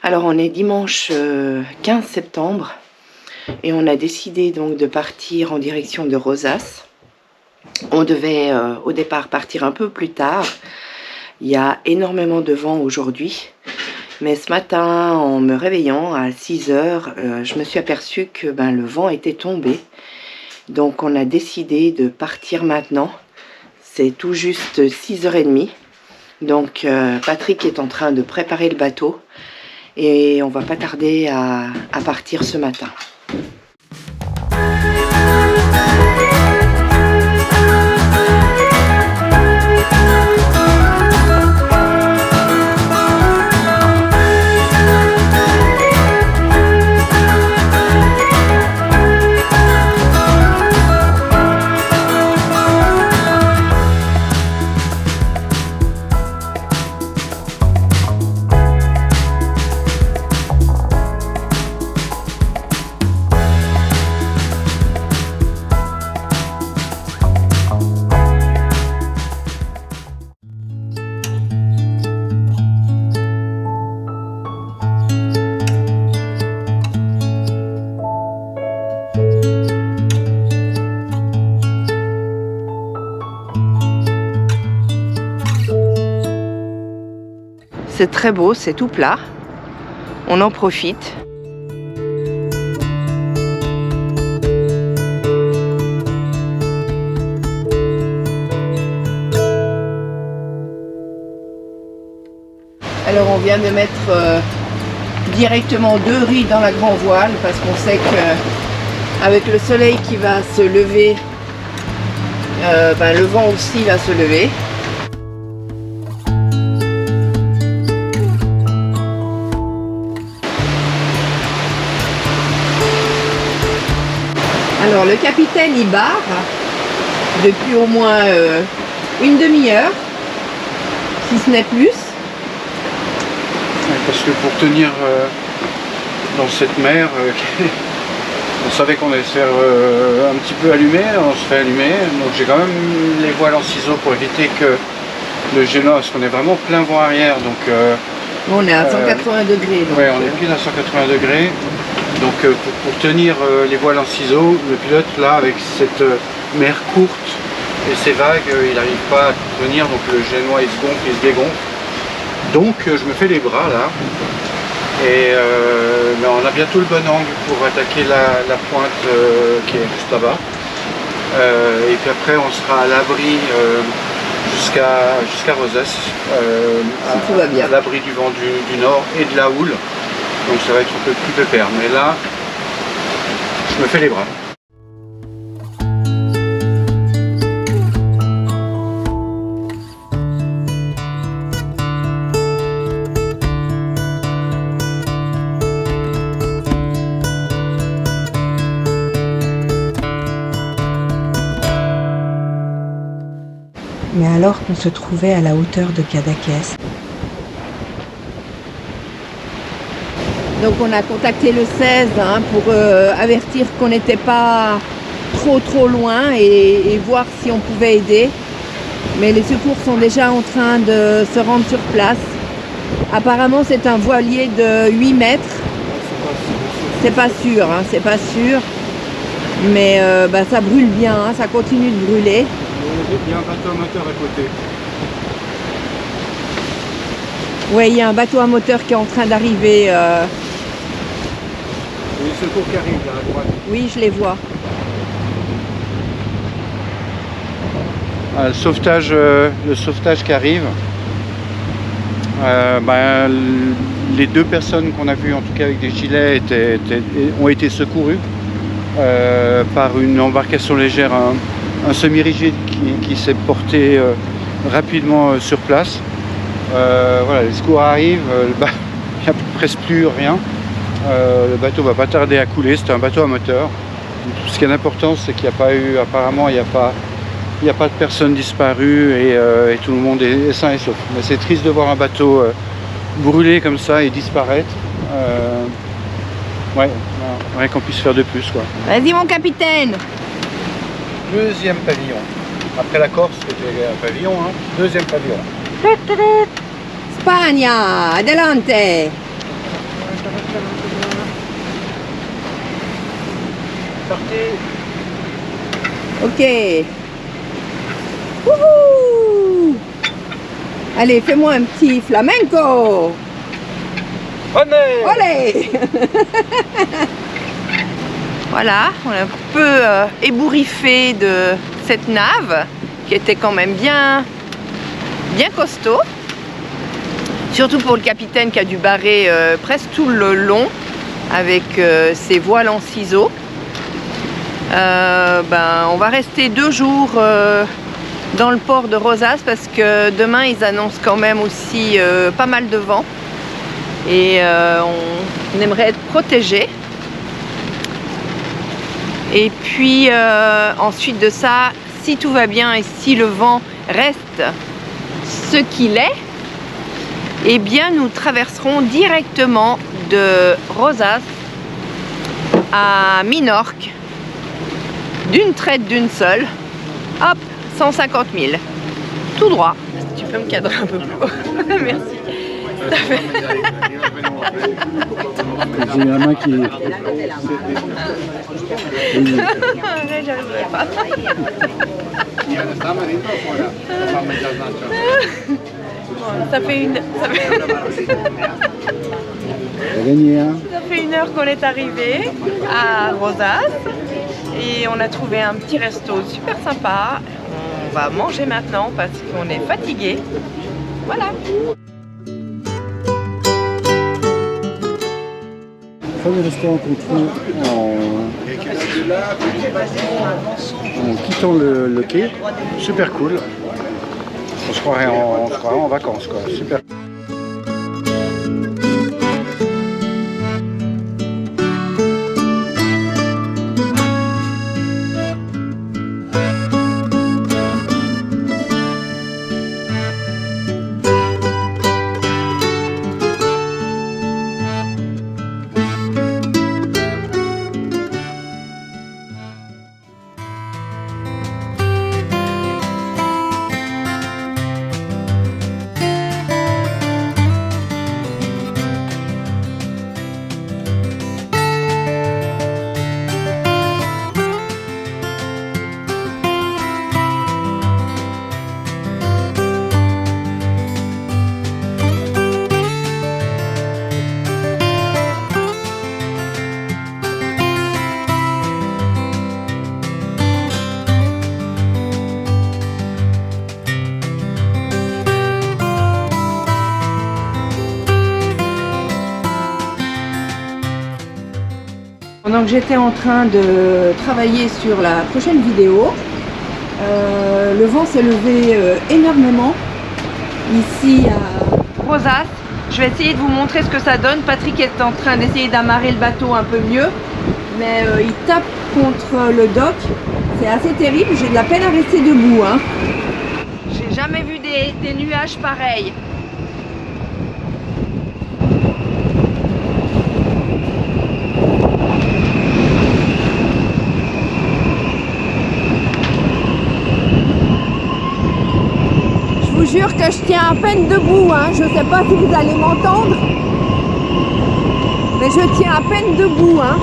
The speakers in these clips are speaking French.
Alors on est dimanche 15 septembre et on a décidé donc de partir en direction de Rosas. On devait au départ partir un peu plus tard. Il y a énormément de vent aujourd'hui. Mais ce matin, en me réveillant à 6 heures, je me suis aperçue que le vent était tombé. Donc on a décidé de partir maintenant. C'est tout juste 6h30. Donc Patrick est en train de préparer le bateau. Et on va pas tarder à partir ce matin. C'est très beau, c'est tout plat. On en profite. Alors on vient de mettre directement 2 riz dans la grand voile parce qu'on sait que avec le soleil qui va se lever, le vent aussi va se lever. Alors le capitaine il barre depuis au moins une demi-heure, si ce n'est plus. Parce que pour tenir dans cette mer, on savait qu'on allait se faire un petit peu allumer, on se fait allumer. Donc j'ai quand même les voiles en ciseaux pour éviter que le génois, parce qu'on est vraiment plein vent arrière. Donc, on est à 180 degrés. Oui, on est pile à 180 degrés. Donc pour tenir les voiles en ciseaux, le pilote là avec cette mer courte et ces vagues, il n'arrive pas à tenir, donc le génois il se gonfle, il se dégonfle. Donc je me fais les bras là et on a bientôt le bon angle pour attaquer la pointe qui est juste là-bas. Et puis après on sera à l'abri jusqu'à Rosas, si tout va bien. À l'abri du vent du nord et de la houle. Donc ça va être un peu plus pépère, mais là, je me fais les bras. Mais alors qu'on se trouvait à la hauteur de Cadaqués, donc on a contacté le 16 pour avertir qu'on n'était pas trop loin et voir si on pouvait aider. Mais les secours sont déjà en train de se rendre sur place. Apparemment c'est un voilier de 8 mètres. C'est pas sûr, c'est pas sûr. Mais ça brûle bien, ça continue de brûler. Il y a un bateau à moteur à côté. Oui, il y a un bateau à moteur qui est en train d'arriver. Les secours qui arrivent là à droite. Oui, je les vois. Le sauvetage qui arrive. Les 2 personnes qu'on a vues, en tout cas avec des gilets, ont été secourues par une embarcation légère, un semi-rigide qui s'est porté rapidement sur place. Voilà, les secours arrivent, il n'y a presque plus rien. Le bateau va pas tarder à couler, c'est un bateau à moteur. Ce qui est important, c'est qu'il n'y a pas eu, apparemment, il n'y a pas de personnes disparues et tout le monde est sain et sauf. Mais c'est triste de voir un bateau brûler comme ça et disparaître. Ouais, rien qu'on puisse faire de plus, quoi. Vas-y mon capitaine. Deuxième pavillon. Après la Corse, c'était un pavillon, hein. Deuxième pavillon. Spagna, adelante. Sortez. Ok. Wouhou! Allez, fais-moi un petit flamenco. Olé! Voilà, on est un peu ébouriffé de cette nave qui était quand même bien costaud. Surtout pour le capitaine qui a dû barrer presque tout le long avec ses voiles en ciseaux. On va rester 2 jours dans le port de Rosas parce que demain ils annoncent quand même aussi pas mal de vent et on aimerait être protégé. Et puis ensuite de ça, si tout va bien et si le vent reste ce qu'il est, eh bien nous traverserons directement de Rosas à Minorque d'une traite d'une seule. Hop, 150 000. Tout droit. Tu peux me cadrer un peu plus haut. Merci. J'ai la main qui... J'arriverai pas. Bon, ça fait 1 heure qu'on est arrivé à Rosas et on a trouvé un petit resto super sympa. On va manger maintenant parce qu'on est fatigué. Voilà. Premier restaurant qu'on trouve en quittant le quai. Super cool. On se croirait en vacances, quoi. Super. Pendant que j'étais en train de travailler sur la prochaine vidéo, le vent s'est levé énormément ici à Rosas, je vais essayer de vous montrer ce que ça donne. Patrick est en train d'essayer d'amarrer le bateau un peu mieux, mais il tape contre le dock. C'est assez terrible, j'ai de la peine à rester debout. Hein. J'ai jamais vu des nuages pareils. Je vous jure que je tiens à peine debout, hein. Je ne sais pas si vous allez m'entendre, mais je tiens à peine debout. Hein.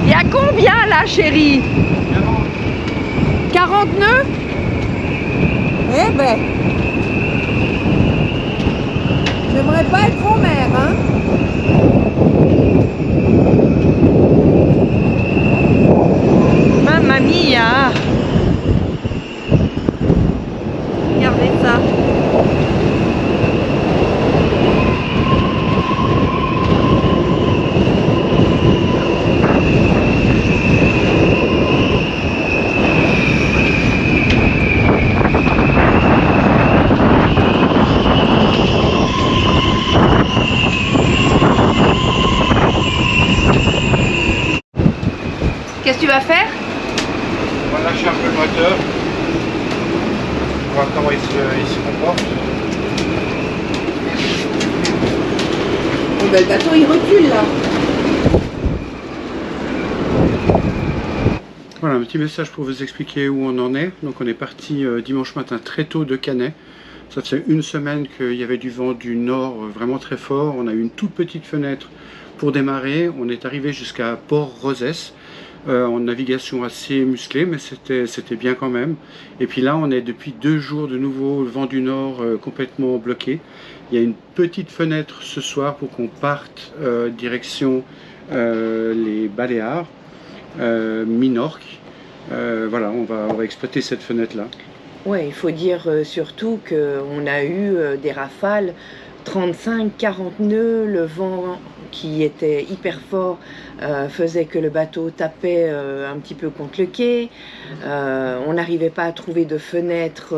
Il y a combien là, chérie? 40 nœuds? Eh ben, j'aimerais pas être en mer, hein. Mamma mia! Regardez ça. Qu'est-ce que tu vas faire? On va lâcher un peu le moteur. On va voir comment il se comporte. Oh ben, le bateau il recule là. Voilà, un petit message pour vous expliquer où on en est. Donc on est parti dimanche matin très tôt de Canet. Ça fait une semaine qu'il y avait du vent du nord vraiment très fort. On a eu une toute petite fenêtre pour démarrer. On est arrivé jusqu'à Port-Rosès en navigation assez musclée, mais c'était bien quand même. Et puis là, on est depuis 2 jours de nouveau le vent du nord complètement bloqué. Il y a une petite fenêtre ce soir pour qu'on parte direction les Baléares, Minorque. Voilà, on va exploiter cette fenêtre-là. Ouais, il faut dire surtout qu'on a eu des rafales 35-40 nœuds, le vent qui était hyper fort faisait que le bateau tapait un petit peu contre le quai. On n'arrivait pas à trouver de fenêtre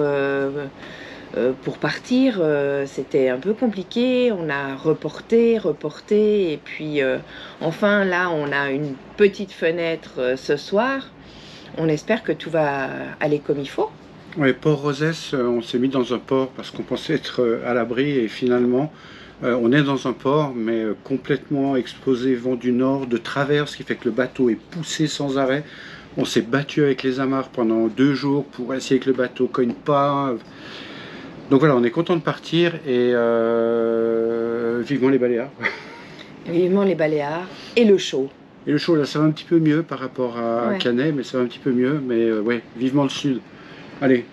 pour partir, c'était un peu compliqué. On a reporté, et puis enfin là on a une petite fenêtre ce soir. On espère que tout va aller comme il faut. Oui, Port-Rosès, on s'est mis dans un port parce qu'on pensait être à l'abri et finalement on est dans un port mais complètement exposé vent du nord de travers, ce qui fait que le bateau est poussé sans arrêt. On s'est battu avec les amarres pendant 2 jours pour essayer que le bateau ne cogne pas. Donc voilà, on est content de partir et vivement les Baléares. Vivement les Baléares et le chaud. Et le chaud là ça va un petit peu mieux par rapport à Canet, mais ça va un petit peu mieux, mais ouais, vivement le sud. Allez,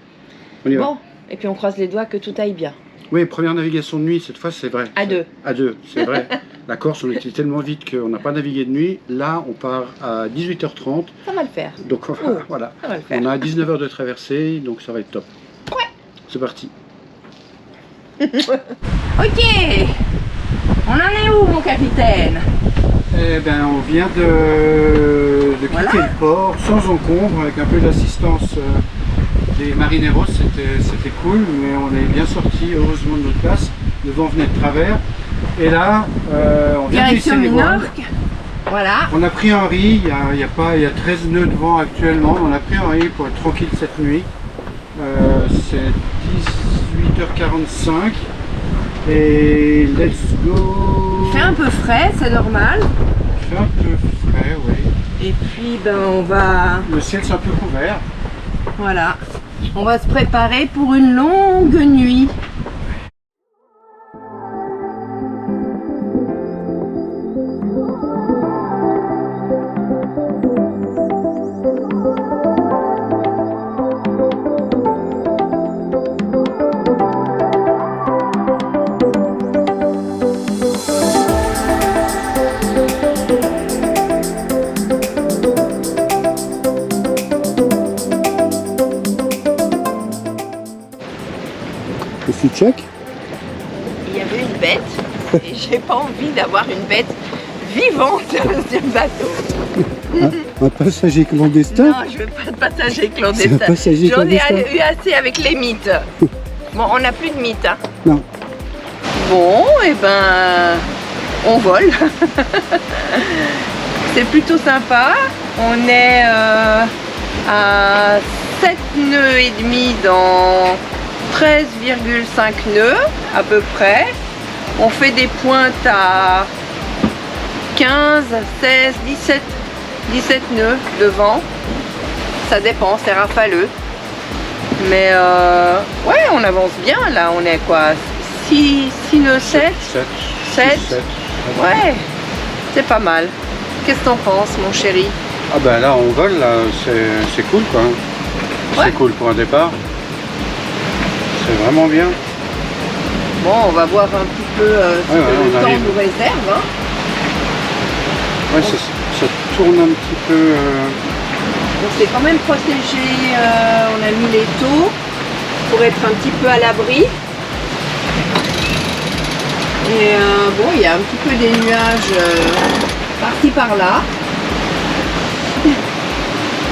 on y va. Bon, et puis on croise les doigts que tout aille bien. Oui, première navigation de nuit, cette fois c'est vrai. À 2. À 2, c'est vrai. La Corse, on était tellement vite qu'on n'a pas navigué de nuit. Là, on part à 18h30. Ça va le faire. Donc voilà, ça va le faire. On a 19 heures de traversée, donc ça va être top. Ouais. C'est parti. Ok, on en est où mon capitaine? Eh bien, on vient de quitter le port sans encombre, avec un peu d'assistance des marineros, c'était cool, mais on est bien sorti heureusement de notre place. Le vent venait de travers. Et là, on vient de Direction baisser les voiles. Minorque. Voilà. On a pris un riz, il y a 13 nœuds de vent actuellement. On a pris un riz pour être tranquille cette nuit. C'est 18h45 et let's go. Il fait un peu frais, c'est normal. Il fait un peu frais, oui. Et puis ben on va, Le ciel c'est un peu couvert. voilà, on va se préparer pour une longue nuit. Est-ce que tu check? Il y avait une bête et j'ai pas envie d'avoir une bête vivante sur le bateau. Un passager clandestin? Non, je veux pas de passager clandestin. C'est un passager J'en ai clandestin. eu assez avec les mythes. Bon, on n'a plus de mythes. Hein. Non. Bon, et ben, on vole. C'est plutôt sympa. On est à 7 nœuds et demi dans 13,5 nœuds à peu près. On fait des pointes à 15, 16, 17 nœuds de vent. Ça dépend, c'est rafaleux. Mais ouais, on avance bien là. On est quoi, 6 nœuds, 7. Ouais, c'est pas mal. Qu'est-ce que t'en penses, mon chéri? Ah ben là on vole, là, c'est cool quoi. Ouais. C'est cool pour un départ. C'est vraiment bien. Bon, on va voir un petit peu ce que on le temps arrive. nous réserve. Hein. Ouais, ça tourne un petit peu. On s'est quand même protégé, on a mis les taux pour être un petit peu à l'abri. Et bon, il y a un petit peu des nuages par-ci par-là.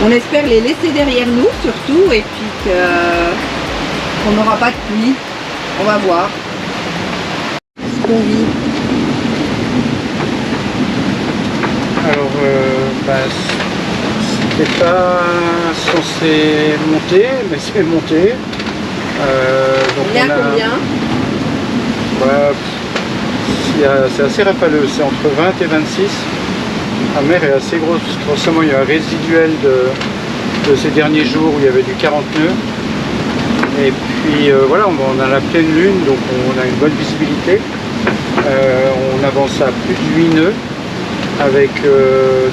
On espère les laisser derrière nous surtout et puis qu'on n'aura pas de pluie. On va voir ce qu'on vit. Alors, c'était pas censé monter, mais c'est monté. Donc On est à combien? C'est assez rafaleux, c'est entre 20 et 26. La mer est assez grosse, grosso modo il y a un résiduel de ces derniers jours où il y avait du 40 nœuds. Et puis voilà, on a la pleine lune, donc on a une bonne visibilité. On avance à plus de 8 nœuds avec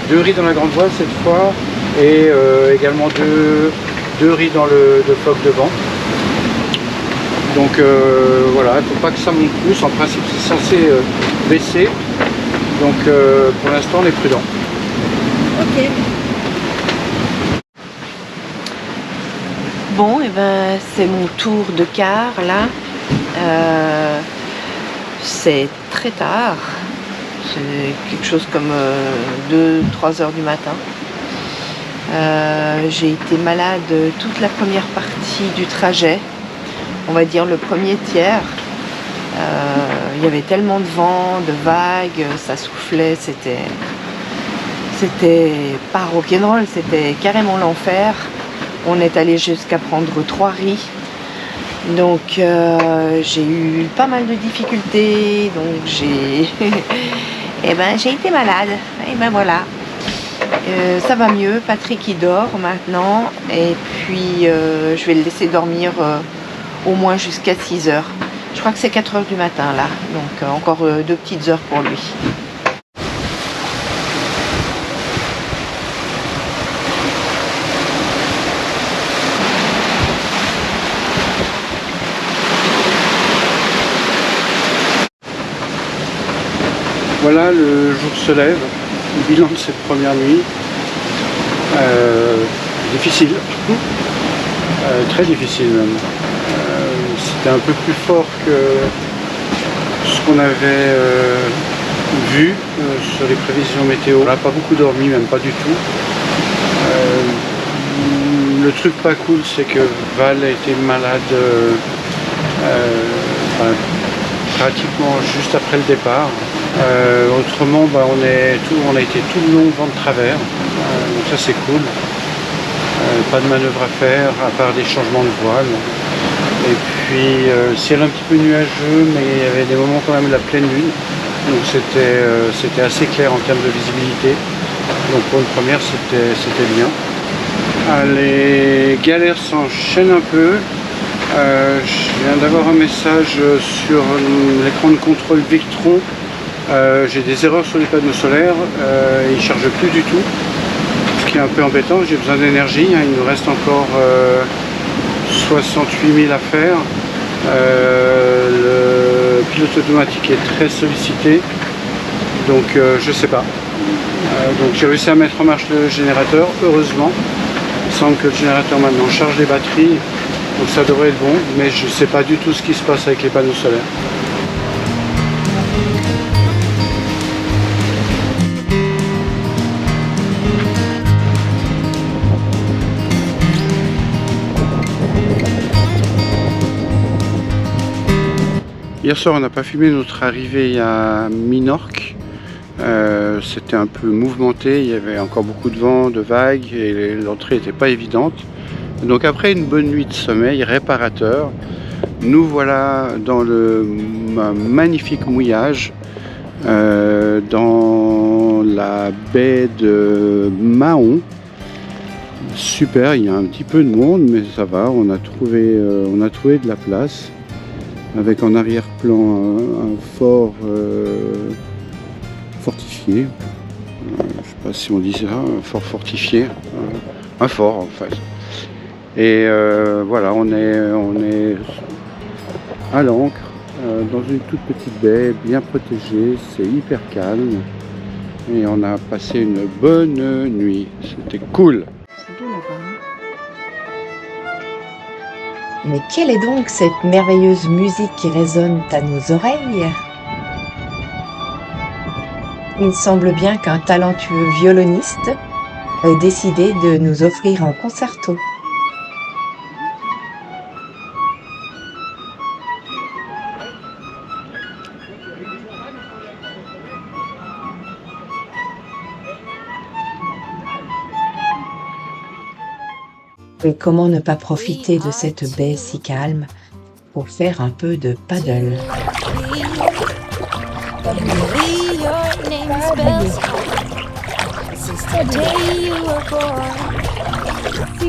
2 riz dans la grande voile cette fois et également 2 riz dans le phoque de vent. Donc voilà, il ne faut pas que ça monte plus. En principe, c'est censé baisser. Donc pour l'instant, on est prudent. Ok. Bon, et ben c'est mon tour de quart là. C'est très tard. C'est quelque chose comme 2-3 heures du matin. J'ai été malade toute la première partie du trajet, on va dire le premier tiers. Il y avait tellement de vent, de vagues, ça soufflait, c'était pas rock'n'roll, c'était carrément l'enfer. On est allé jusqu'à prendre 3 riz. Donc j'ai eu pas mal de difficultés, donc j'ai j'ai été malade, et ben voilà. Ça va mieux, Patrick il dort maintenant, et puis je vais le laisser dormir au moins jusqu'à 6 heures. Je crois que c'est 4 heures du matin là, donc encore 2 petites heures pour lui. Voilà, le jour se lève, le bilan de cette première nuit. Difficile, très difficile même. C'était un peu plus fort que ce qu'on avait vu sur les prévisions météo. On n'a pas beaucoup dormi, même pas du tout. Le truc pas cool, c'est que Val a été malade pratiquement juste après le départ. Autrement, on a été tout le long vent de travers, donc ça c'est cool. Pas de manœuvre à faire, à part des changements de voile. Et puis ciel un petit peu nuageux, mais il y avait des moments quand même de la pleine lune, donc c'était assez clair en termes de visibilité. Donc pour une première, c'était bien. Les galères s'enchaînent un peu. Je viens d'avoir un message sur l'écran de contrôle Victron. J'ai des erreurs sur les panneaux solaires, ils ne chargent plus du tout, ce qui est un peu embêtant. J'ai besoin d'énergie, il nous reste encore 68 000 à faire. Le pilote automatique est très sollicité, donc je sais pas. Donc j'ai réussi à mettre en marche le générateur, heureusement. Il semble que le générateur maintenant charge les batteries, donc ça devrait être bon, mais je ne sais pas du tout ce qui se passe avec les panneaux solaires. Hier soir, on n'a pas filmé notre arrivée à Minorque. C'était un peu mouvementé, il y avait encore beaucoup de vent, de vagues et l'entrée n'était pas évidente. Donc après une bonne nuit de sommeil réparateur, nous voilà dans le magnifique mouillage dans la baie de Mahon. Super, il y a un petit peu de monde, mais ça va, on a trouvé de la place. Avec en arrière-plan un fort fortifié. Je ne sais pas si on dit ça, un fort fortifié. Un fort en fait. Et voilà, on est à l'ancre, dans une toute petite baie, bien protégée, c'est hyper calme. Et on a passé une bonne nuit, c'était cool. Mais quelle est donc cette merveilleuse musique qui résonne à nos oreilles? Il semble bien qu'un talentueux violoniste ait décidé de nous offrir un concerto. Et comment ne pas profiter de cette baie si calme pour faire un peu de paddle.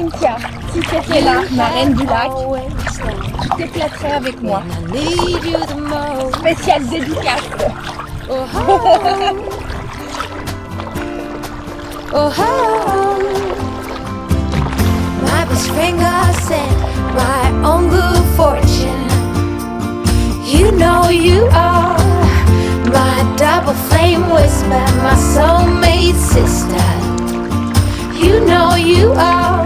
Cynthia, si tu étais là, ma reine du lac, tu t'éclaterais avec moi. Spécial dédicace. My best friend got sent my own good fortune. You know you are my double flame whisper, my soulmate sister. You know you are.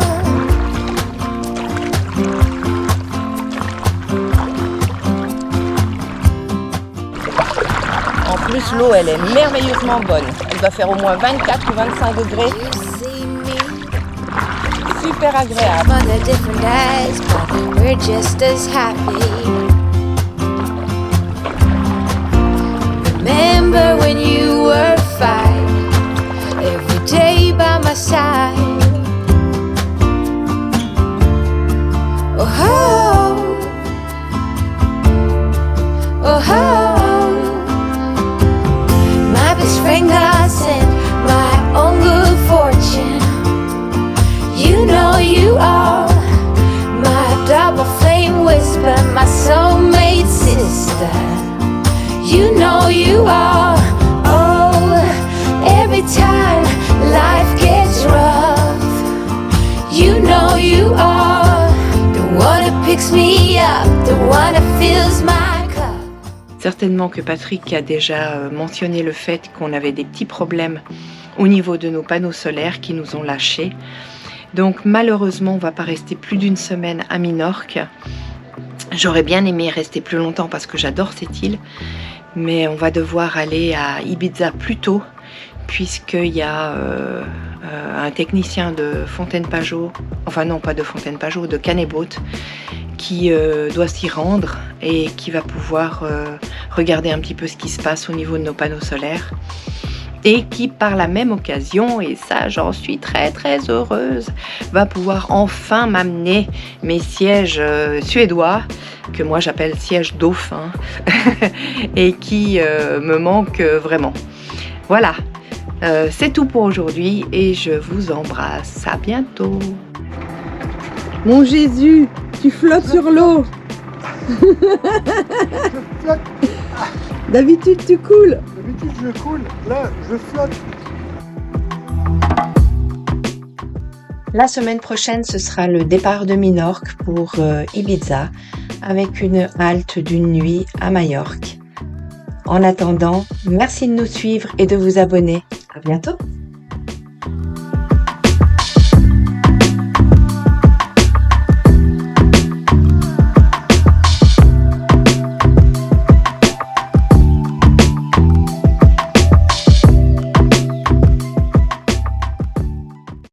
En plus, l'eau, elle est merveilleusement bonne. Elle va faire au moins 24 ou 25 degrés. You see me Super agréable. under different eyes, but we're just as happy. Remember when you were 5, every day by my side. Oh, oh, oh. My best friend got sent my own good fortune. You know you are my double flame whisper, my soulmate sister. You know you are. Oh, every time life gets rough, you know you are the one that picks me up, the one that fills my cup. Certainement que Patrick a déjà mentionné le fait qu'on avait des petits problèmes au niveau de nos panneaux solaires qui nous ont lâchés. Donc malheureusement, on ne va pas rester plus d'une semaine à Minorque. J'aurais bien aimé rester plus longtemps parce que j'adore cette île, mais on va devoir aller à Ibiza plus tôt puisqu'il y a un technicien de Fontaine-Pajot, enfin non pas de Fontaine-Pajot, de Canet-Boat, qui doit s'y rendre et qui va pouvoir regarder un petit peu ce qui se passe au niveau de nos panneaux solaires. Et qui par la même occasion, et ça j'en suis très très heureuse, va pouvoir enfin m'amener mes sièges suédois, que moi j'appelle sièges dauphins, et qui me manquent vraiment. Voilà, c'est tout pour aujourd'hui et je vous embrasse, à bientôt. Mon Jésus, tu flottes sur l'eau. D'habitude, tu coules. D'habitude je coule, là je flotte. La semaine prochaine, ce sera le départ de Minorque pour Ibiza, avec une halte d'une nuit à Majorque. En attendant, merci de nous suivre et de vous abonner. À bientôt!